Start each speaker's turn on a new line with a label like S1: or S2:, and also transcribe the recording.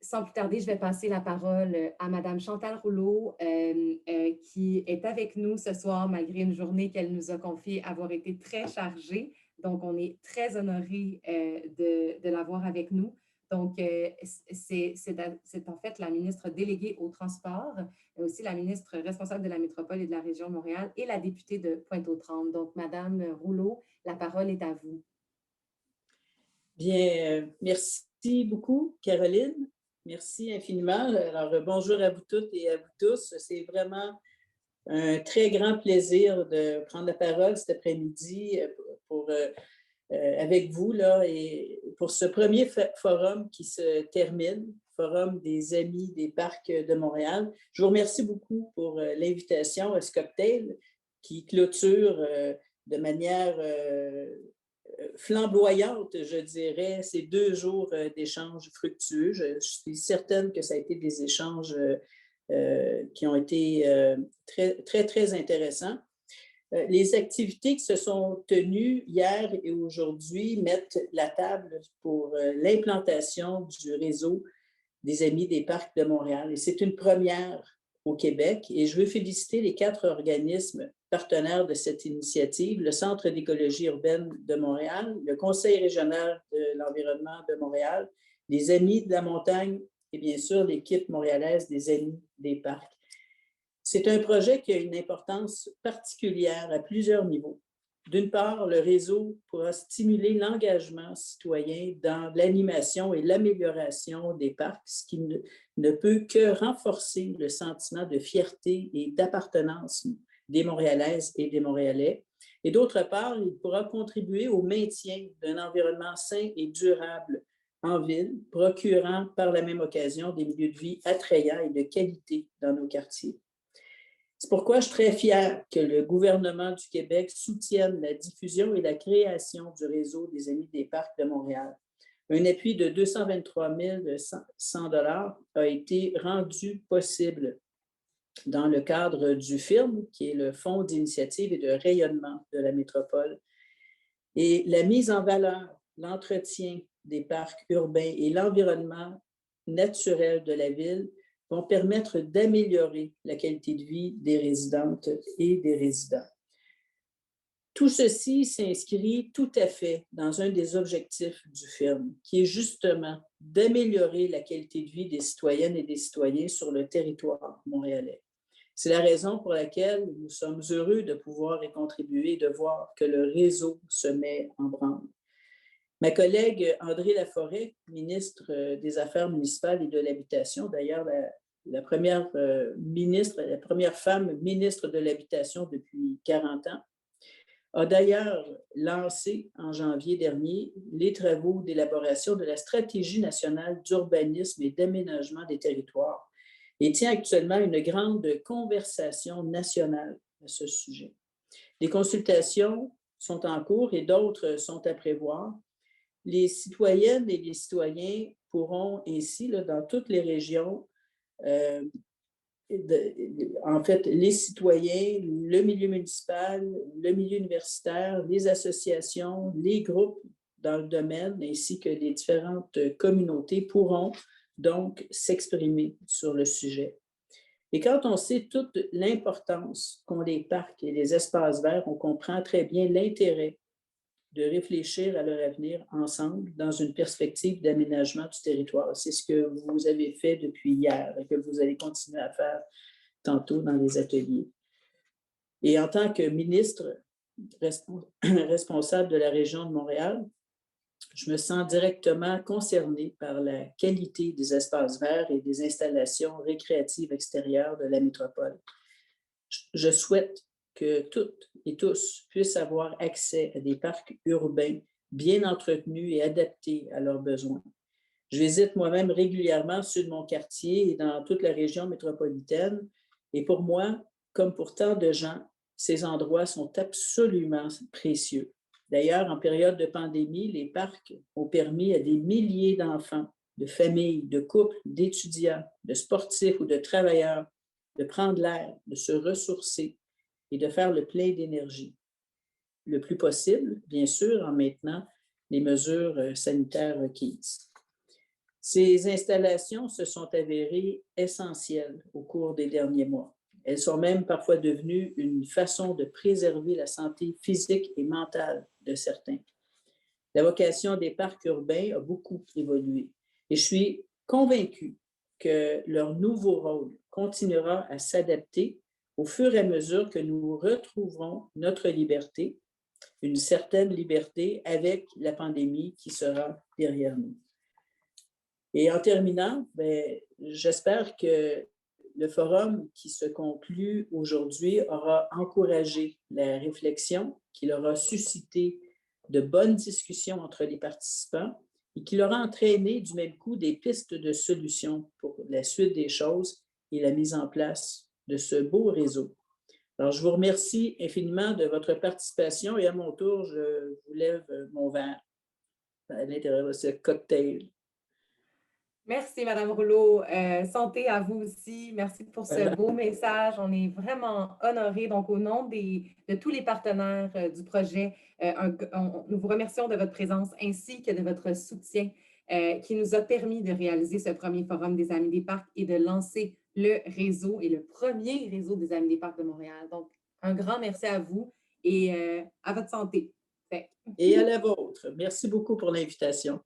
S1: sans plus tarder, je vais passer la parole à Madame Chantal Rouleau, qui est avec nous ce soir, malgré une journée qu'elle nous a confiée avoir été très chargée. Donc, on est très honorés de l'avoir avec nous. Donc, c'est en fait la ministre déléguée au transport, mais aussi la ministre responsable de la métropole et de la région de Montréal et la députée de Pointe-aux-Trembles. Donc, Madame Rouleau, la parole est à vous.
S2: Bien, merci beaucoup, Caroline. Merci infiniment. Alors, bonjour à vous toutes et à vous tous. C'est vraiment un très grand plaisir de prendre la parole cet après-midi avec vous là, et pour ce premier forum qui se termine, Forum des Amis des Parcs de Montréal. Je vous remercie beaucoup pour l'invitation à ce cocktail qui clôture de manière flamboyante, je dirais, ces 2 jours d'échanges fructueux. Je suis certaine que ça a été des échanges qui ont été très, très, très intéressants. Les activités qui se sont tenues hier et aujourd'hui mettent la table pour l'implantation du réseau des Amis des Parcs de Montréal. Et c'est une première au Québec. Et je veux féliciter les 4 organismes partenaires de cette initiative, le Centre d'écologie urbaine de Montréal, le Conseil régional de l'environnement de Montréal, les Amis de la montagne et bien sûr l'équipe montréalaise des Amis des Parcs. C'est un projet qui a une importance particulière à plusieurs niveaux. D'une part, le réseau pourra stimuler l'engagement citoyen dans l'animation et l'amélioration des parcs, ce qui ne peut que renforcer le sentiment de fierté et d'appartenance des Montréalaises et des Montréalais. Et d'autre part, il pourra contribuer au maintien d'un environnement sain et durable en ville, procurant par la même occasion des milieux de vie attrayants et de qualité dans nos quartiers. C'est pourquoi je suis très fière que le gouvernement du Québec soutienne la diffusion et la création du réseau des Amis des Parcs de Montréal. Un appui de 223 100 $ a été rendu possible dans le cadre du FIRM, qui est le Fonds d'initiative et de rayonnement de la métropole. Et la mise en valeur, l'entretien des parcs urbains et l'environnement naturel de la ville vont permettre d'améliorer la qualité de vie des résidentes et des résidents. Tout ceci s'inscrit tout à fait dans un des objectifs du FIRM, qui est justement d'améliorer la qualité de vie des citoyennes et des citoyens sur le territoire montréalais. C'est la raison pour laquelle nous sommes heureux de pouvoir y contribuer et de voir que le réseau se met en branle. Ma collègue André Laforêt, ministre des Affaires municipales et de l'Habitation, d'ailleurs la première femme ministre de l'Habitation depuis 40 ans, a d'ailleurs lancé en janvier dernier les travaux d'élaboration de la stratégie nationale d'urbanisme et d'aménagement des territoires et tient actuellement une grande conversation nationale à ce sujet. Les consultations sont en cours et d'autres sont à prévoir. Les citoyennes et les citoyens pourront ainsi, là, dans toutes les régions, en fait, les citoyens, le milieu municipal, le milieu universitaire, les associations, les groupes dans le domaine, ainsi que les différentes communautés pourront donc s'exprimer sur le sujet. Et quand on sait toute l'importance qu'ont les parcs et les espaces verts, on comprend très bien l'intérêt de réfléchir à leur avenir ensemble dans une perspective d'aménagement du territoire. C'est ce que vous avez fait depuis hier et que vous allez continuer à faire tantôt dans les ateliers. Et en tant que ministre responsable de la région de Montréal, je me sens directement concernée par la qualité des espaces verts et des installations récréatives extérieures de la métropole. Je souhaite que toutes et tous puissent avoir accès à des parcs urbains bien entretenus et adaptés à leurs besoins. Je visite moi-même régulièrement ceux de mon quartier et dans toute la région métropolitaine. Et pour moi, comme pour tant de gens, ces endroits sont absolument précieux. D'ailleurs, en période de pandémie, les parcs ont permis à des milliers d'enfants, de familles, de couples, d'étudiants, de sportifs ou de travailleurs de prendre l'air, de se ressourcer et de faire le plein d'énergie. Le plus possible, bien sûr, en maintenant les mesures sanitaires requises. Ces installations se sont avérées essentielles au cours des derniers mois. Elles sont même parfois devenues une façon de préserver la santé physique et mentale de certains. La vocation des parcs urbains a beaucoup évolué et je suis convaincue que leur nouveau rôle continuera à s'adapter au fur et à mesure que nous retrouverons notre liberté, une certaine liberté avec la pandémie qui sera derrière nous. Et en terminant, ben, j'espère que le forum qui se conclut aujourd'hui aura encouragé la réflexion, qu'il aura suscité de bonnes discussions entre les participants et qu'il aura entraîné du même coup des pistes de solutions pour la suite des choses et la mise en place de ce beau réseau. Alors, je vous remercie infiniment de votre participation et à mon tour, je vous lève mon verre à l'intérieur de ce cocktail.
S1: Merci, Madame Rouleau. Santé à vous aussi. Merci pour ce
S2: Voilà.
S1: beau message. On est vraiment honorés. Donc, au nom de tous les partenaires du projet, nous vous remercions de votre présence ainsi que de votre soutien qui nous a permis de réaliser ce premier forum des Amis des Parcs et de lancer le réseau et le premier réseau des Amis des Parcs de Montréal. Donc, un grand merci à vous et à votre santé.
S2: Et à la vôtre. Merci beaucoup pour l'invitation.